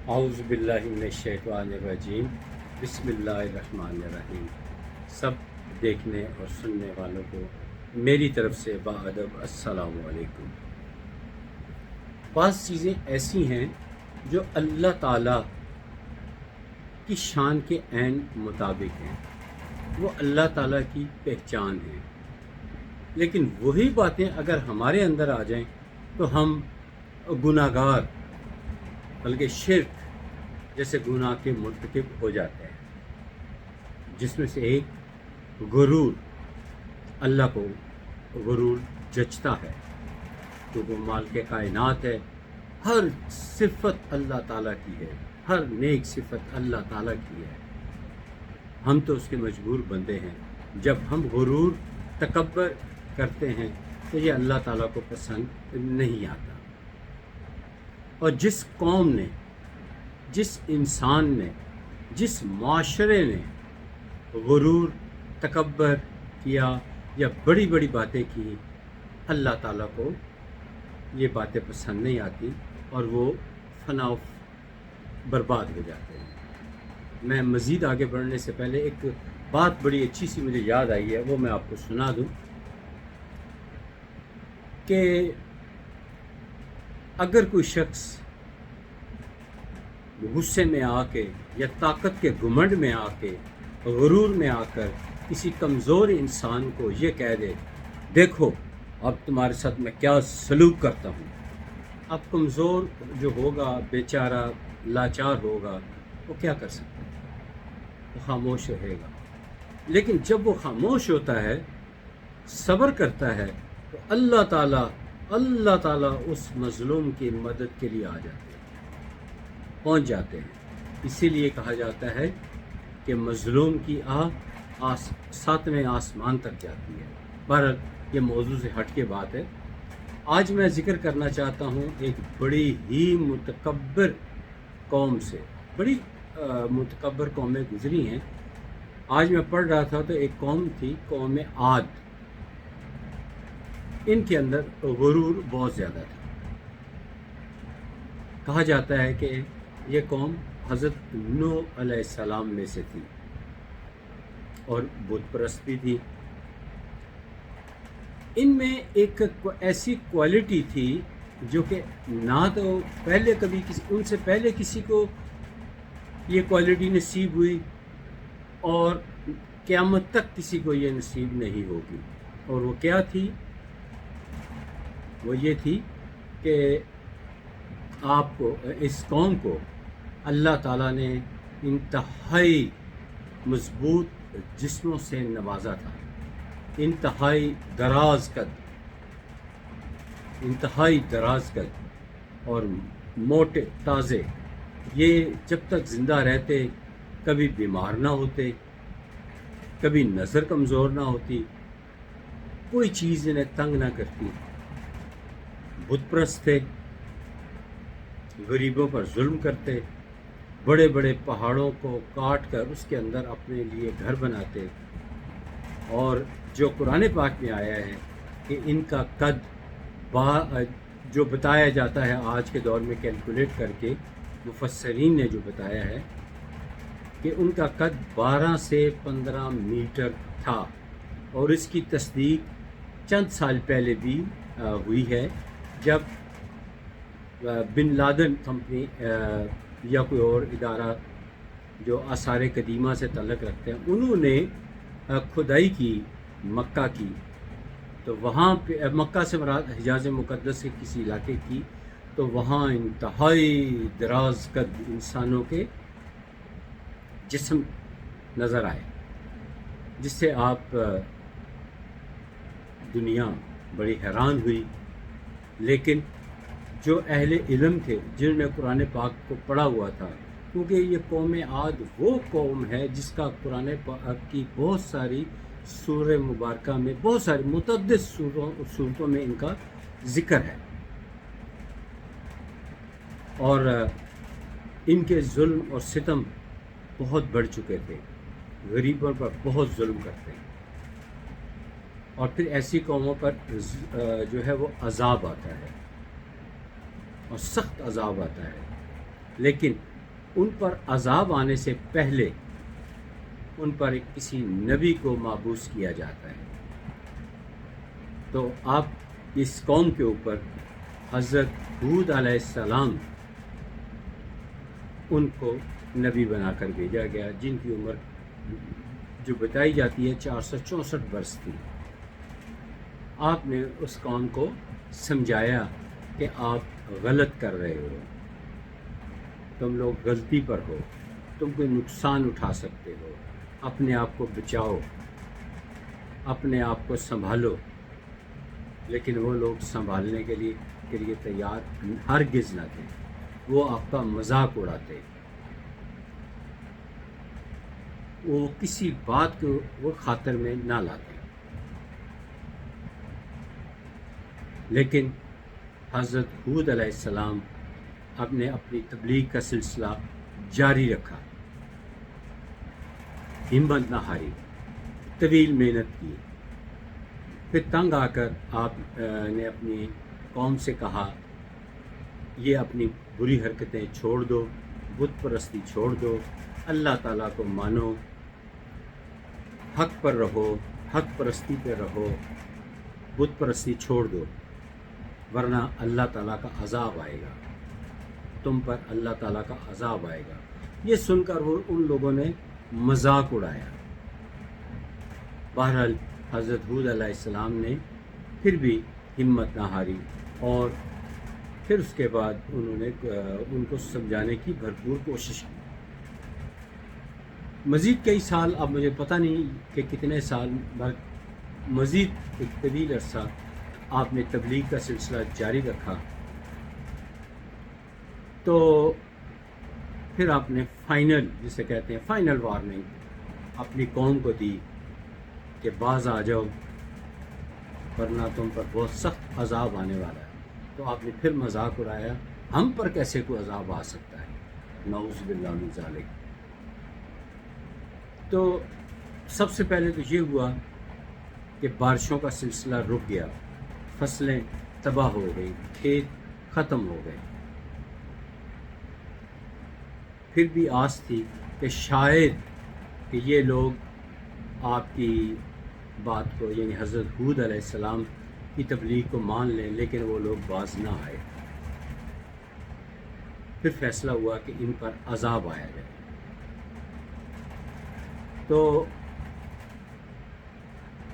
اعوذ باللہ من الشیطان الرجیم، بسم اللہ الرحمن الرحیم۔ سب دیکھنے اور سننے والوں کو میری طرف سے باادب السلام علیکم۔ بعض چیزیں ایسی ہیں جو اللہ تعالیٰ کی شان کے عین مطابق ہیں، وہ اللہ تعالیٰ کی پہچان ہے، لیکن وہی باتیں اگر ہمارے اندر آ جائیں تو ہم گناہگار بلکہ شرک جیسے گناہ کے مرتکب ہو جاتے ہیں، جس میں سے ایک غرور۔ اللہ کو غرور جچتا ہے کیونکہ وہ مالک کائنات ہے، ہر صفت اللہ تعالیٰ کی ہے، ہر نیک صفت اللہ تعالیٰ کی ہے۔ ہم تو اس کے مجبور بندے ہیں۔ جب ہم غرور تکبر کرتے ہیں تو یہ اللہ تعالیٰ کو پسند نہیں آتا۔ اور جس قوم نے، جس انسان نے، جس معاشرے نے غرور تکبر کیا یا بڑی بڑی باتیں کی، اللہ تعالیٰ کو یہ باتیں پسند نہیں آتی اور وہ فنا و برباد ہو جاتے ہیں۔ میں مزید آگے بڑھنے سے پہلے ایک بات بڑی اچھی سی مجھے یاد آئی ہے، وہ میں آپ کو سنا دوں کہ اگر کوئی شخص غصے میں آ کے یا طاقت کے گھمنڈ میں آ کے، غرور میں آ کر کسی کمزور انسان کو یہ کہہ دے، دیکھو اب تمہارے ساتھ میں کیا سلوک کرتا ہوں، اب کمزور جو ہوگا، بیچارہ لاچار ہوگا، وہ کیا کر سکتا ہے؟ وہ خاموش رہے گا۔ لیکن جب وہ خاموش ہوتا ہے، صبر کرتا ہے، تو اللہ تعالیٰ اس مظلوم کی مدد کے لیے آ جاتے ہیں، پہنچ جاتے ہیں۔ اسی لیے کہا جاتا ہے کہ مظلوم کی آہ ساتویں آسمان تک جاتی ہے۔ بہرحال یہ موضوع سے ہٹ کے بات ہے۔ آج میں ذکر کرنا چاہتا ہوں ایک بڑی ہی متکبر قوم سے۔ بڑی متکبر قومیں گزری ہیں۔ آج میں پڑھ رہا تھا تو ایک قوم تھی، قوم عاد۔ ان کے اندر غرور بہت زیادہ تھا۔ کہا جاتا ہے کہ یہ قوم حضرت نوح علیہ السلام میں سے تھی اور بت پرست بھی تھی۔ ان میں ایک ایسی کوالٹی تھی جو کہ نہ تو پہلے کبھی ان سے پہلے کسی کو یہ کوالٹی نصیب ہوئی اور قیامت تک کسی کو یہ نصیب نہیں ہوگی۔ اور وہ کیا تھی؟ وہ یہ تھی کہ آپ کو، اس قوم کو اللہ تعالیٰ نے انتہائی مضبوط جسموں سے نوازا تھا، انتہائی دراز قد اور موٹے تازے۔ یہ جب تک زندہ رہتے کبھی بیمار نہ ہوتے، کبھی نظر کمزور نہ ہوتی، کوئی چیز انہیں تنگ نہ کرتی۔ بت پرست تھے، غریبوں پر ظلم کرتے، بڑے بڑے پہاڑوں کو کاٹ کر اس کے اندر اپنے لیے گھر بناتے۔ اور جو قرآن پاک میں آیا ہے کہ ان کا قد جو بتایا جاتا ہے آج کے دور میں کیلکولیٹ کر کے، مفسرین نے جو بتایا ہے کہ ان کا قد 12 سے 15 میٹر تھا، اور اس کی تصدیق چند سال پہلے بھی ہوئی ہے، جب بن لادن کمپنی یا کوئی اور ادارہ جو آثار قدیمہ سے تعلق رکھتے ہیں، انہوں نے کھدائی کی مکہ کی، تو وہاں پہ مکہ سے مراد حجاز مقدس کے کسی علاقے کی، تو وہاں انتہائی دراز قد انسانوں کے جسم نظر آئے، جس سے آپ دنیا بڑی حیران ہوئی۔ لیکن جو اہل علم تھے، جنہوں نے قرآن پاک کو پڑھا ہوا تھا، کیونکہ یہ قوم عاد وہ قوم ہے جس کا قرآن پاک کی بہت ساری سورہ مبارکہ میں، بہت ساری متعدد صورتوں میں ان کا ذکر ہے، اور ان کے ظلم اور ستم بہت بڑھ چکے تھے، غریبوں پر بہت ظلم کرتے ہیں۔ اور پھر ایسی قوموں پر جو ہے وہ عذاب آتا ہے، اور سخت عذاب آتا ہے۔ لیکن ان پر عذاب آنے سے پہلے ان پر ایک کسی نبی کو مابعوث کیا جاتا ہے. تو آپ اس قوم کے اوپر حضرت ہود علیہ السلام ان کو نبی بنا کر بھیجا گیا، جن کی عمر جو بتائی جاتی ہے 464 برس تھی. آپ نے اس قوم کو سمجھایا کہ آپ غلط کر رہے ہو، تم لوگ غلطی پر ہو، تم کوئی نقصان اٹھا سکتے ہو، اپنے آپ کو بچاؤ، اپنے آپ کو سنبھالو. لیکن وہ لوگ سنبھالنے کے لیے تیار ہرگز نہ تھے. وہ آپ کا مذاق اڑاتے، وہ کسی بات کو وہ خاطر میں نہ لاتے. لیکن حضرت ہود علیہ السلام نے اپنی تبلیغ کا سلسلہ جاری رکھا، ہمت نہ ہاری، طویل محنت کی. پھر تنگ آ کر آپ نے اپنی قوم سے کہا یہ اپنی بری حرکتیں چھوڑ دو، بت پرستی چھوڑ دو، اللہ تعالیٰ کو مانو، حق پر رہو، حق پرستی پہ رہو، بت پرستی چھوڑ دو، ورنہ اللہ تعالیٰ کا عذاب آئے گا، تم پر اللہ تعالیٰ کا عذاب آئے گا. یہ سن کر وہ ان لوگوں نے مذاق اڑایا. بہرحال حضرت ہود علیہ السلام نے پھر بھی ہمت نہ ہاری، اور پھر اس کے بعد انہوں نے ان کو سمجھانے کی بھرپور کوشش کی. مزید کئی سال، اب مجھے پتہ نہیں کہ کتنے سال بعد، مزید ایک طویل عرصہ آپ نے تبلیغ کا سلسلہ جاری رکھا. تو پھر آپ نے فائنل، جسے کہتے ہیں فائنل وارننگ، اپنی قوم کو دی کہ باز آ جاؤ ورنہ تم پر بہت سخت عذاب آنے والا ہے. تو آپ نے پھر مذاق اڑایا، ہم پر کیسے کوئی عذاب آ سکتا ہے، نعوذ باللہ من ذالک. تو سب سے پہلے تو یہ ہوا کہ بارشوں کا سلسلہ رک گیا، فصلیں تباہ ہو گئی، کھیت ختم ہو گئے. پھر بھی آس تھی کہ شاید کہ یہ لوگ آپ کی بات کو، یعنی حضرت ہود علیہ السلام کی تبلیغ کو مان لیں، لیکن وہ لوگ باز نہ آئے. پھر فیصلہ ہوا کہ ان پر عذاب آیا جائے. تو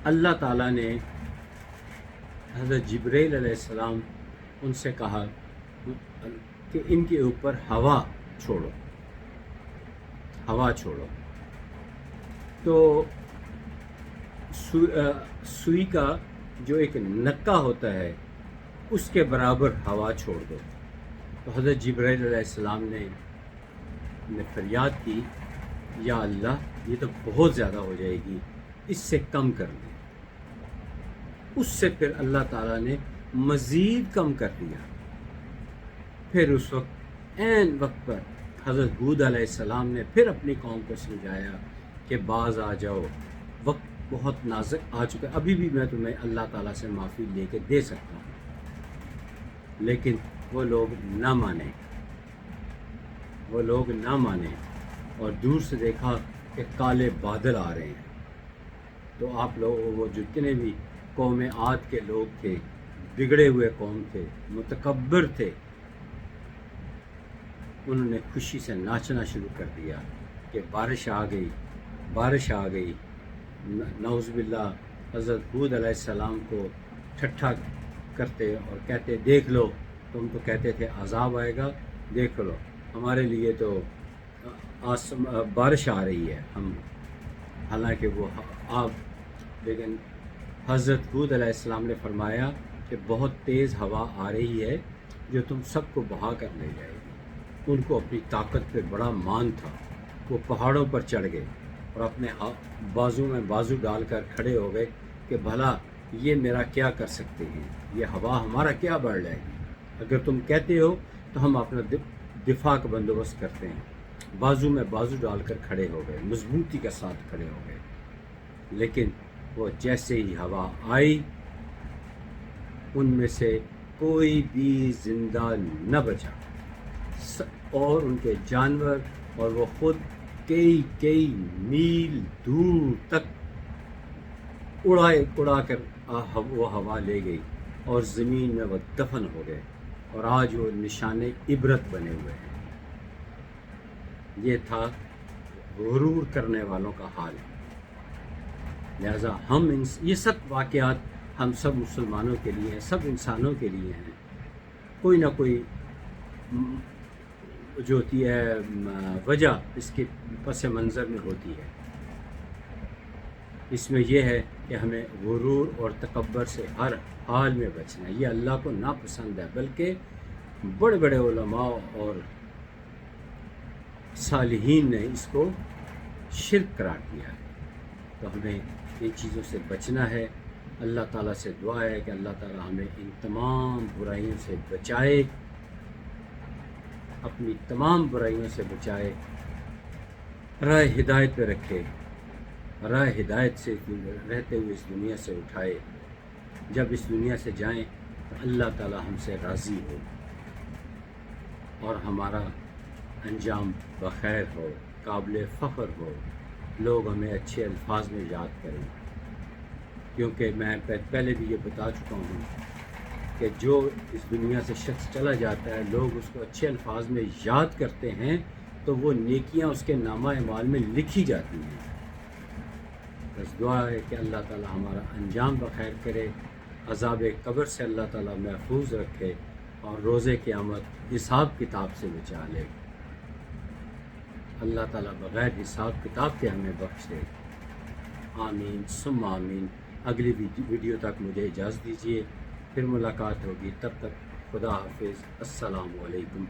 اللہ تعالیٰ نے حضرت جبرائیل علیہ السلام ان سے کہا کہ ان کے اوپر ہوا چھوڑو، ہوا چھوڑو. تو سوئی کا جو ایک نکا ہوتا ہے اس کے برابر ہوا چھوڑ دو. تو حضرت جبرائیل علیہ السلام نے فریاد کی، یا اللہ یہ تو بہت زیادہ ہو جائے گی، اس سے کم کر دیں. اس سے پھر اللہ تعالیٰ نے مزید کم کر دیا. پھر اس وقت عین وقت پر حضرت ہود علیہ السلام نے پھر اپنی قوم کو سمجھایا کہ باز آ جاؤ، وقت بہت نازک آ چکا ہے، ابھی بھی میں تمہیں اللہ تعالیٰ سے معافی لے کے دے سکتا ہوں. لیکن وہ لوگ نہ مانے، وہ لوگ نہ مانے، اور دور سے دیکھا کہ کالے بادل آ رہے ہیں. تو آپ لوگ، وہ جتنے بھی قوم عاد کے لوگ تھے، بگڑے ہوئے قوم تھے، متکبر تھے، انہوں نے خوشی سے ناچنا شروع کر دیا کہ بارش آ گئی، بارش آ گئی. نعوذ باللہ حضرت ہود علیہ السلام کو ٹھٹھا کرتے اور کہتے دیکھ لو، تم تو کہتے تھے عذاب آئے گا، دیکھ لو ہمارے لیے تو بارش آ رہی ہے. ہم حالانکہ وہ آپ، لیکن حضرت ہود علیہ السلام نے فرمایا کہ بہت تیز ہوا آ رہی ہے جو تم سب کو بہا کر لے جائے گی. ان کو اپنی طاقت پہ بڑا مان تھا. وہ پہاڑوں پر چڑھ گئے اور اپنے بازو میں بازو ڈال کر کھڑے ہو گئے کہ بھلا یہ میرا کیا کر سکتے ہیں، یہ ہوا ہمارا کیا بڑھ جائے گی، اگر تم کہتے ہو تو ہم اپنا دفاع کا بندوبست کرتے ہیں. بازو میں بازو ڈال کر کھڑے ہو گئے، مضبوطی کے ساتھ کھڑے ہو گئے. لیکن وہ جیسے ہی ہوا آئی، ان میں سے کوئی بھی زندہ نہ بچا. اور ان کے جانور، اور وہ خود کئی میل دور تک اڑا کر وہ ہوا لے گئی اور زمین میں وہ دفن ہو گئے، اور آج وہ نشان عبرت بنے ہوئے ہیں۔ یہ تھا غرور کرنے والوں کا حال۔ لہذا یہ سب واقعات ہم سب مسلمانوں کے لیے ہیں، سب انسانوں کے لیے ہیں۔ کوئی نہ کوئی جو ہوتی ہے وجہ اس کے پس منظر میں ہوتی ہے۔ اس میں یہ ہے کہ ہمیں غرور اور تکبر سے ہر حال میں بچنا ہے۔ یہ اللہ کو ناپسند ہے، بلکہ بڑے بڑے علماء اور صالحین نے اس کو شرک قرار دیا ہے۔ تو ہمیں ان چیزوں سے بچنا ہے۔ اللہ تعالیٰ سے دعا ہے کہ اللہ تعالیٰ ہمیں ان تمام برائیوں سے بچائے، اپنی تمام برائیوں سے بچائے، راہ ہدایت پہ رکھے، راہ ہدایت سے رہتے ہوئے اس دنیا سے اٹھائے۔ جب اس دنیا سے جائیں تو اللہ تعالیٰ ہم سے راضی ہو اور ہمارا انجام بخیر ہو، قابل فخر ہو، لوگ ہمیں اچھے الفاظ میں یاد کریں۔ کیونکہ میں پہلے بھی یہ بتا چکا ہوں کہ جو اس دنیا سے شخص چلا جاتا ہے، لوگ اس کو اچھے الفاظ میں یاد کرتے ہیں تو وہ نیکیاں اس کے نامہ اعمال میں لکھی جاتی ہیں۔ بس دعا ہے کہ اللہ تعالیٰ ہمارا انجام بخیر کرے، عذاب قبر سے اللہ تعالیٰ محفوظ رکھے، اور روز قیامت حساب کتاب سے بچا لے۔ اللہ تعالیٰ بغیر حساب کتاب کے ہمیں بخش دے۔ آمین ثم آمین۔ اگلی ویڈیو تک مجھے اجازت دیجیے، پھر ملاقات ہوگی، تب تک خدا حافظ، السلام علیکم۔